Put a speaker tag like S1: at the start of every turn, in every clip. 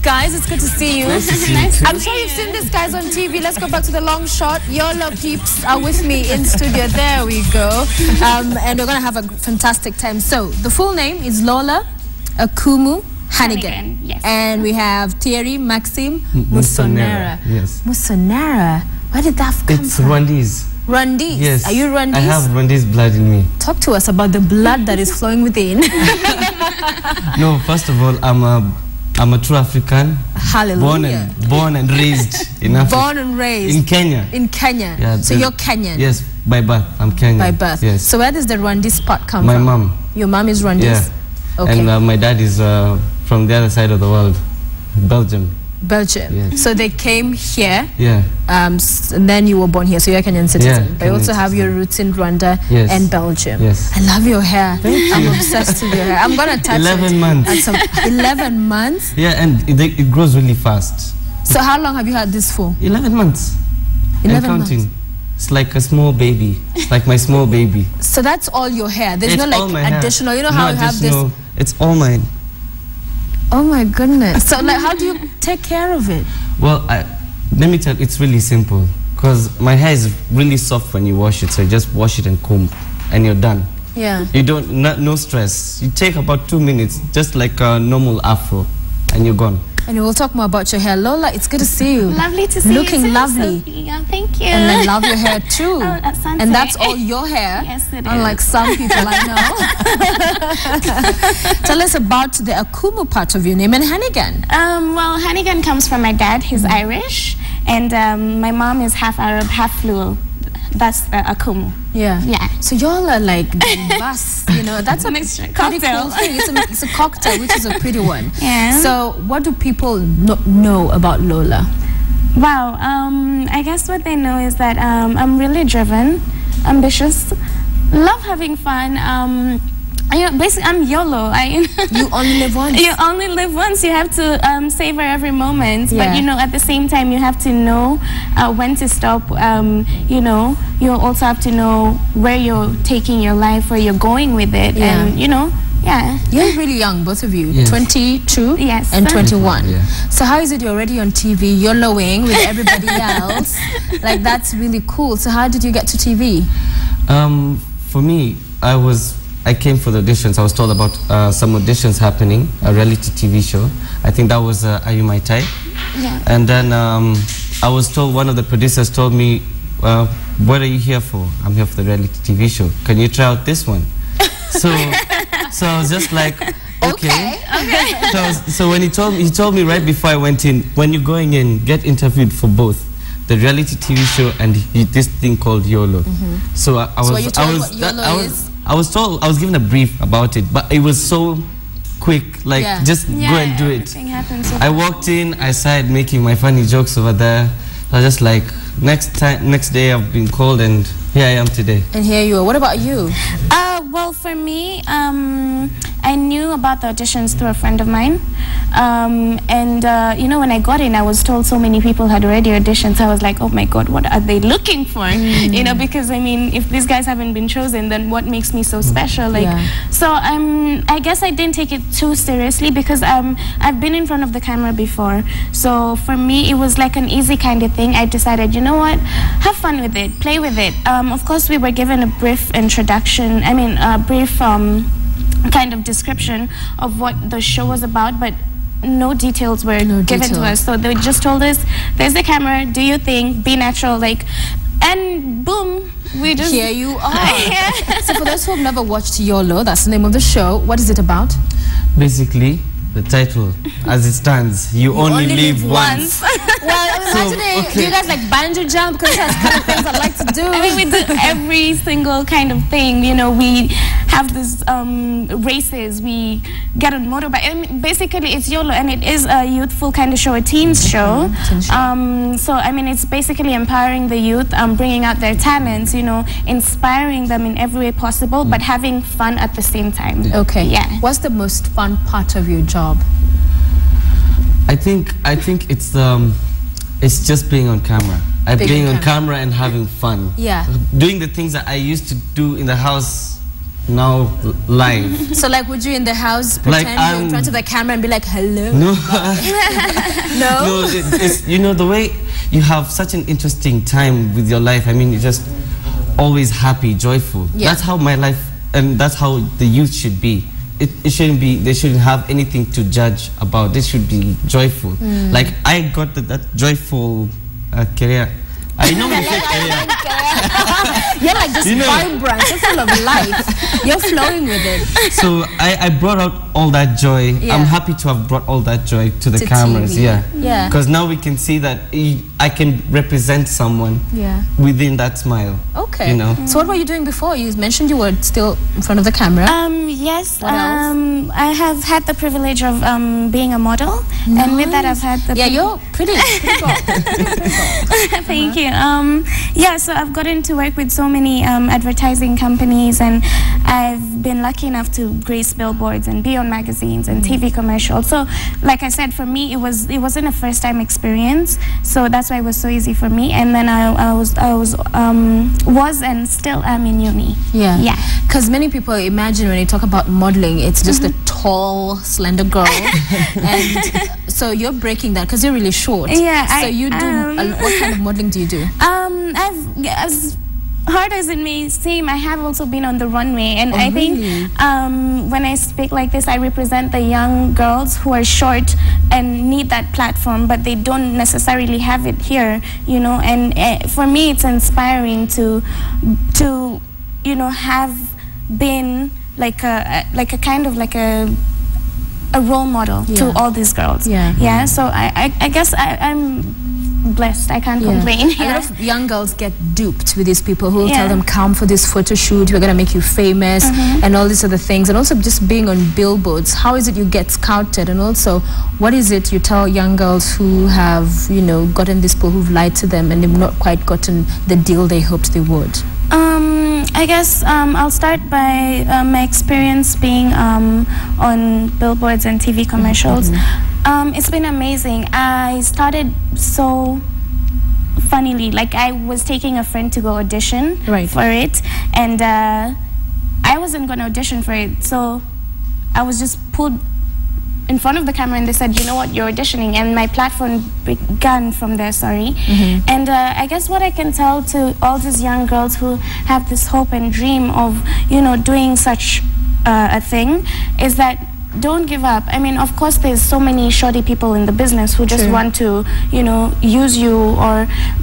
S1: guys. It's good to see you.
S2: Nice.
S1: I'm sure you've seen these guys on TV. Let's go back to the long shot. YOLO peeps are with me in studio. There we go. And we're going to have a fantastic time. So, the full name is Lola, Okumu, Hannigan.
S2: Yes.
S1: And we have Thierry, Maxime, Musonere.
S3: Yes.
S1: Musonere. Where did that come from?
S3: It's Rwandese.
S1: Rwandese?
S3: Yes.
S1: Are you Rwandese?
S3: I have Rwandese blood in me.
S1: Talk to us about the blood that is flowing within.
S3: No, first of all, I'm a true African.
S1: Hallelujah.
S3: Born and raised in Africa.
S1: Born and raised.
S3: In Kenya.
S1: In Kenya.
S3: Yeah,
S1: so you're Kenyan?
S3: Yes, by birth. I'm Kenyan.
S1: By birth.
S3: Yes.
S1: So where does the Rwandese part come
S3: from?
S1: from?
S3: My mom.
S1: Your mom is Rwandese?
S3: Yeah.
S1: Okay.
S3: And my dad is from the other side of the world, Belgium.
S1: Belgium.
S3: Yes.
S1: So they came here.
S3: Yeah.
S1: And then you were born here, so you're a Kenyan citizen.
S3: Yeah,
S1: but you also have your roots in Rwanda and Belgium.
S3: Yes.
S1: I love your hair. I'm obsessed with your hair. I'm gonna touch
S3: 11 months.
S1: 11 months.
S3: Yeah, and it grows really fast.
S1: So how long have you had this for?
S3: 11 months.
S1: 11
S3: and counting.
S1: months.
S3: It's like a small baby. It's like my small baby.
S1: So that's all your hair. There's
S3: it's
S1: no like additional.
S3: Hair.
S1: You know how you have this.
S3: It's all mine.
S1: Oh my goodness. So like, how do you take care of it?
S3: Well, let me tell you, it's really simple. Because my hair is really soft when you wash it. So you just wash it and comb, and you're done.
S1: Yeah.
S3: You don't, no stress. You take about 2 minutes, just like a normal afro, and you're gone.
S1: And we'll talk more about your hair. Lola, it's good to see you.
S2: Lovely to see you.
S1: Looking lovely.
S2: Yeah, thank you.
S1: And I love your hair too.
S2: Oh, that's
S1: and that's all your hair.
S2: Yes, it is.
S1: Unlike some people I know. Tell us about the Okumu part of your name and Hannigan.
S2: Well, Hannigan comes from my dad. He's Irish. And my mom is half Arab, half Luo. That's Okumu.
S1: Yeah.
S2: Yeah.
S1: So y'all are like bus, you know. That's a pretty cool thing. It's a cocktail, which is a pretty one.
S2: Yeah.
S1: So what do people know about Lola?
S2: Wow. I guess what they know is that I'm really driven, ambitious, love having fun. Basically, I'm YOLO.
S1: You only live once.
S2: You only live once. You have to savor every moment.
S1: Yeah.
S2: But, you know, at the same time, you have to know when to stop. You know, you also have to know where you're taking your life, where you're going with it.
S1: Yeah.
S2: And, you know, yeah.
S1: You're really young, both of you.
S3: Yes.
S1: 22
S2: yes,
S1: and 21.
S3: Yeah.
S1: So how is it you're already on TV, YOLOing with everybody else? Like, that's really cool. So how did you get to TV?
S3: For me, I came for the auditions. I was told about some auditions happening, a reality TV show. I think that was Are You My Type?
S2: Yeah.
S3: And then I was told, one of the producers told me, what are you here for? I'm here for the reality TV show. Can you try out this one? So I was just like, okay. So when he told me right before I went in, when you're going in, get interviewed for both the reality TV show and this thing called YOLO. So I was given a brief about it, but it was so quick, like just go and do it. I walked in, I started making my funny jokes over there. I was just like, next day I've been called and here I am today.
S1: And here you are. What about you?
S2: Well, for me, I knew about the auditions through a friend of mine. You know, when I got in, I was told so many people had already auditioned. So I was like, oh my God, what are they looking for? You know, because I mean, if these guys haven't been chosen, then what makes me so special? Like, so I guess I didn't take it too seriously because I've been in front of the camera before. So for me, it was like an easy kind of thing. I decided, you know what, have fun with it, play with it. Of course, we were given a brief introduction. I mean, a brief kind of description of what the show was about, but no details were given to us. So they just told us, there's the camera, do your thing, be natural, like, and boom, we just...
S1: Here you are. So for those who have never watched YOLO, that's the name of the show, what is it about?
S3: Basically, the title, as it stands, you only live once.
S1: Well, imagine you guys like bungee jump, because that's kind of things I like to do.
S2: I mean, we do every single kind of thing. You know, we have this races, we get on motorbike. I mean, basically, it's YOLO, and it is a youthful kind of show, a teens show. So, I mean, it's basically empowering the youth, bringing out their talents, you know, inspiring them in every way possible, but having fun at the same time.
S1: Okay.
S2: Yeah.
S1: What's the most fun part of your job?
S3: I think it's just being on camera. Being on camera and having fun.
S1: Yeah.
S3: Doing the things that I used to do in the house now live.
S1: So like, would you in the house pretend you're in front of the camera and be like, hello?
S3: No.
S1: No?
S3: No, it's, you know, the way you have such an interesting time with your life. I mean, you're just always happy, joyful.
S1: Yeah.
S3: That's how my life, and that's how the youth should be. It shouldn't be, they shouldn't have anything to judge about. They should be joyful. Like, I got that joyful career. I know you said career.
S1: You're like just vibrant. You're full of life. You're flowing with it.
S3: So I brought out all that joy.
S1: Yeah.
S3: I'm happy to have brought all that joy to the cameras.
S1: TV.
S3: Yeah. Because now we can see that I can represent someone within that smile.
S1: Okay.
S3: You know.
S1: So what were you doing before? You mentioned you were still in front of the camera.
S2: Yes.
S1: What else?
S2: I have had the privilege of being a model, and with that I've had the
S1: you're pretty cool.
S2: Thank you. Yeah, so I've gotten to work with so many advertising companies, and I've been lucky enough to grace billboards and be on magazines and TV commercials. So, like I said, for me, it wasn't a first-time experience, so that's why it was so easy for me. And then I was and still am in uni.
S1: Yeah. Because many people imagine when they talk about modeling, it's just a tall, slender girl, and so you're breaking that because you're really short.
S2: Yeah.
S1: So you do. What kind of modeling do you do?
S2: As hard as it may seem, I have also been on the runway, and I think when I speak like this, I represent the young girls who are short and need that platform, but they don't necessarily have it here, you know. And for me, it's inspiring to you know, have been like a kind of like a role model to all these girls. So I guess I'm blessed. I can't complain.
S1: A lot of young girls get duped with these people who will tell them, come for this photo shoot, we're going to make you famous, and all these other things. And also just being on billboards, how is it you get scouted? And also, what is it you tell young girls who have, you know, gotten these people who've lied to them and they've not quite gotten the deal they hoped they would?
S2: I guess I'll start by my experience being on billboards and TV commercials. It's been amazing. I started so funnily, like I was taking a friend to go audition for it, and I wasn't going to audition for it, so I was just pulled in front of the camera, and they said, you know what, you're auditioning, and my platform began from there. And I guess what I can tell to all these young girls who have this hope and dream of, you know, doing such a thing is that don't give up. I mean, of course, there's so many shoddy people in the business who just want to, you know, use you,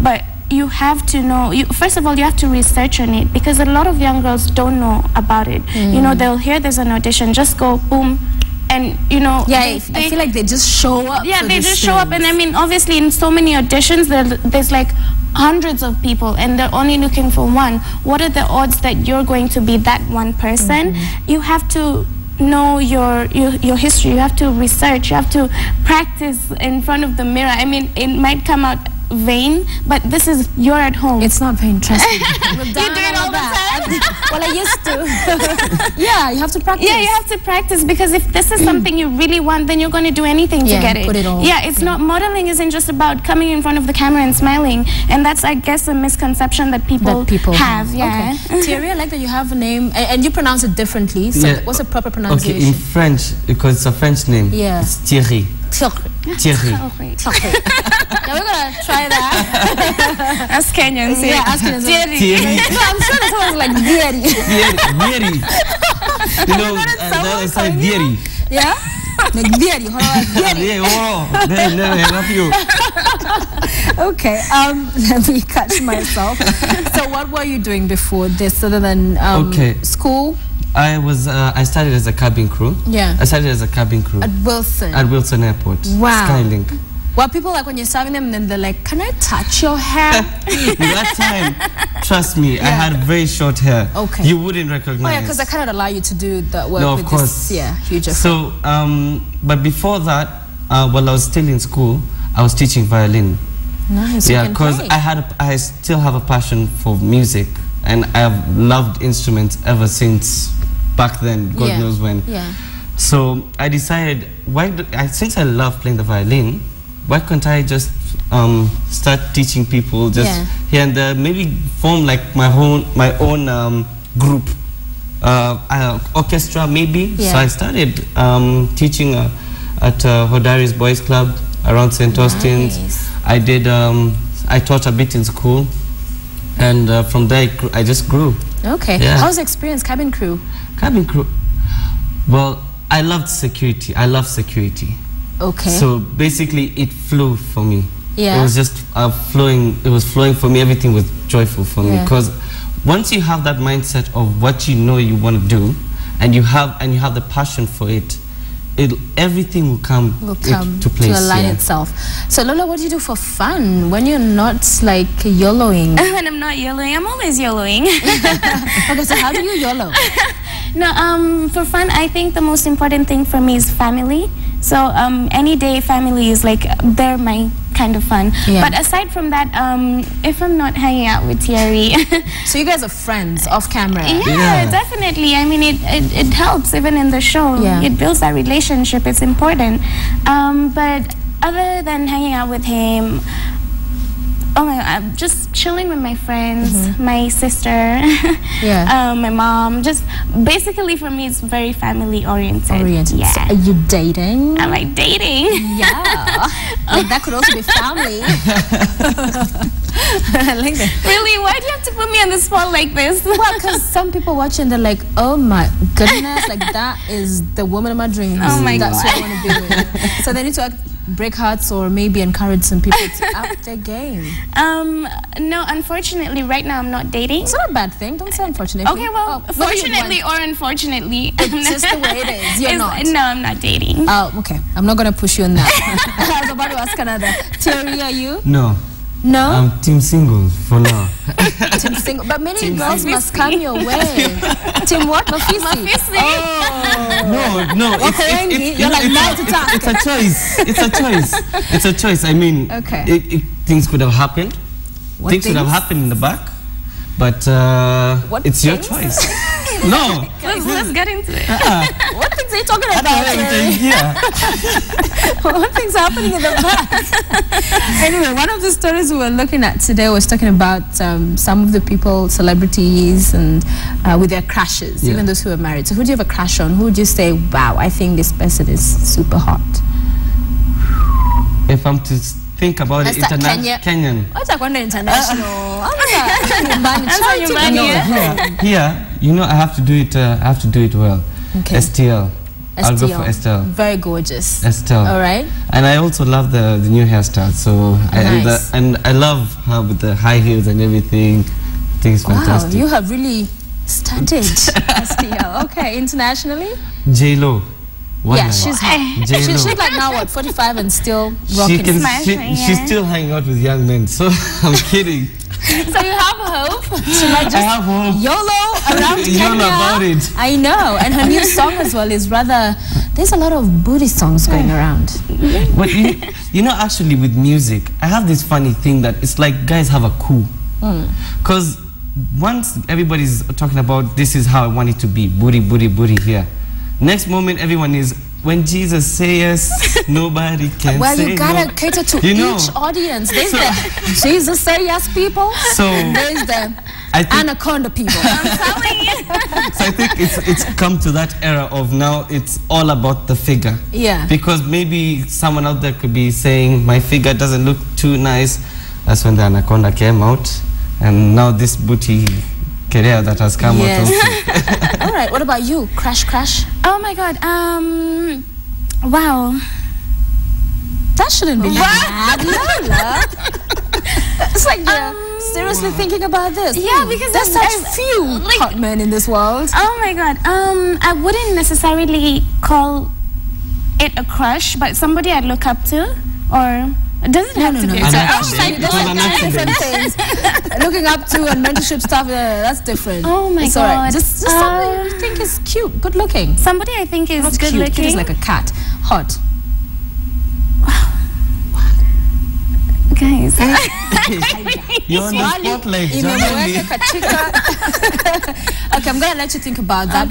S2: but you have to know, first of all, you have to research on it, because a lot of young girls don't know about it. You know, they'll hear there's an audition, just go, boom, and, you know,
S1: I feel like they just show up.
S2: Yeah, they just show up, and I mean, obviously, in so many auditions, there's like hundreds of people, and they're only looking for one. What are the odds that you're going to be that one person? You have to know your history. You have to research. You have to practice in front of the mirror. I mean, it might come out vain, but this is, you're at home.
S1: It's not vain, trust me.
S2: You do it all the time?
S1: Well, I used to. Yeah, you have to practice.
S2: Yeah, you have to practice, because if this is something you really want, then you're going to do anything to get it.
S1: Put it all.
S2: Yeah, it's not, modeling isn't just about coming in front of the camera and smiling, and that's, I guess, a misconception that people have. Yeah.
S1: Okay. Thierry, I like that you have a name, and you pronounce it differently. So what's the proper pronunciation?
S3: Okay, in French, because it's a French name. Yeah. It's Thierry. Thierry.
S1: Now we're gonna try that.
S2: As Kenyans,
S1: yeah, ask Kenyans.
S2: Thierry.
S1: No, I'm sure that someone's like Thierry.
S3: Thierry. You know, that is like Thierry.
S1: Yeah. Like Thierry. Okay. Let me catch myself. So, what were you doing before this, other than school?
S3: I started as a cabin crew.
S1: Yeah.
S3: I started as a cabin crew.
S1: At Wilson?
S3: At Wilson Airport.
S1: Wow.
S3: Skylink.
S1: Well, people like when you're serving them, and then they're like, can I touch your hair?
S3: That time, trust me, I had very short hair. Okay. You wouldn't recognize.
S1: Oh, yeah, because I cannot allow you to do that work
S3: no,
S1: with
S3: of course.
S1: This, huge effort.
S3: So, but before that, while I was still in school, I was teaching violin.
S1: Nice.
S3: Yeah, because I still have a passion for music, and I have loved instruments ever since back then, God knows when. Yeah. So I decided, since I love playing the violin, why couldn't I just start teaching people just here and there, maybe form like my own group, orchestra maybe.
S1: Yeah.
S3: So I started teaching at Hodari's Boys Club around St. Austen's.
S1: Nice.
S3: I did. I taught a bit in school, and from there I just grew.
S1: Okay.
S3: Yeah.
S1: How's the experience, cabin crew?
S3: Cabin crew. Well, I loved security. I love security.
S1: Okay.
S3: So basically, it flew for me.
S1: Yeah.
S3: It was just flowing. It was flowing for me. Everything was joyful for me, because once you have that mindset of what you know you want to do, and you have the passion for it, everything will come to place.
S1: To align itself. So Lola, what do you do for fun when you're not like YOLOing?
S2: When I'm not YOLOing, I'm always YOLOing.
S1: Okay, so how do you YOLO?
S2: No, for fun, I think the most important thing for me is family. So any day, family is like, they're my kind of fun.
S1: Yeah.
S2: But aside from that, if I'm not hanging out with Thierry...
S1: So you guys are friends off camera?
S2: Yeah, definitely. I mean, it helps even in the show.
S1: Yeah.
S2: It builds that relationship. It's important. But other than hanging out with him, oh my God, I'm just chilling with my friends, my sister, my mom. Just basically for me, it's very family oriented. Yeah.
S1: So are you dating?
S2: Am I dating?
S1: Yeah. Like that could also be family. I like that.
S2: Really? Why do you have to put me on the spot like this?
S1: Well, because some people watching, they're like, oh my goodness, like that is the woman of my dreams.
S2: Oh my
S1: That's
S2: God.
S1: what I want to be with. So they need to break hearts or maybe encourage some people to up their game.
S2: No, unfortunately, right now I'm not dating.
S1: It's not a bad thing. Don't say unfortunately.
S2: Okay, well, fortunately or unfortunately.
S1: It's just the way it is. You're not.
S2: No, I'm not dating.
S1: Oh, okay. I'm not going to push you on that. I was about to ask another. Thierry, are you?
S3: No.
S1: No?
S3: I'm team single for now.
S1: Team single. But many
S3: Team
S1: girls
S3: single.
S1: must come your way. Team what? Mafisi? Oh.
S3: No.
S1: You're like,
S3: it's a choice. It's a choice. It's a choice. I mean,
S1: okay.
S3: Things could have happened. Things could have happened in the back. But it's your choice. No.
S2: Let's get into it.
S1: What things are you talking about? What things are happening in the back? Anyway, one of the stories we were looking at today was talking about some of the people, celebrities, and with their crushes, even those who are married. So who do you have a crush on? Who would you say, wow, I think this person is super hot?
S3: If I'm to think about it, Kenyan.
S1: What's that one international?
S3: Here, you know, I have to do it. I have to do it well.
S1: Okay.
S3: STL. I'll go for Estelle.
S1: Very gorgeous.
S3: Estelle.
S1: All right.
S3: And I also love the new hairstyle. So
S1: nice.
S3: and I love her with the high heels and everything. I think it's fantastic.
S1: Wow, you have really studied STL. Okay, internationally.
S3: YOLO.
S1: Yeah, she's like now what, 45 and still rocking.
S3: She's still hanging out with young men. So I'm kidding.
S1: So you have hope? She might just
S3: I have hope.
S1: YOLO around Kenya.
S3: YOLO about it.
S1: I know. And her new song as well is rather, there's a lot of booty songs going around.
S3: But you know, actually with music, I have this funny thing that it's like guys have a coup. Because once everybody's talking about this is how I want it to be, booty, booty, booty here. Next moment, everyone is, when Jesus says yes, nobody can say no.
S1: Well, you gotta cater to each audience. There's the Jesus say yes people.
S3: So
S1: there's the anaconda people. I'm telling you.
S3: So I think it's come to that era of now it's all about the figure.
S1: Yeah.
S3: Because maybe someone out there could be saying my figure doesn't look too nice. That's when the anaconda came out, and now this booty career that has come out also.
S1: All right, what about you? Crash.
S2: Oh my God. Wow.
S1: That shouldn't be bad, Lola. It's like you're seriously thinking about this.
S2: Yeah, because
S1: there's such few hot men in this world.
S2: Oh my God. I wouldn't necessarily call it a crush, but somebody I'd look up to, or it doesn't have to be a
S1: different things. Looking up to and mentorship stuff, that's different.
S2: Oh my God.
S1: Right. Just somebody you think is cute, good looking.
S2: Somebody I think is
S1: not
S2: good
S1: cute.
S2: looking.
S1: Cute is like a cat. Hot.
S2: Guys.
S3: You're on the spotlight.
S1: Okay, I'm going to let you think about that.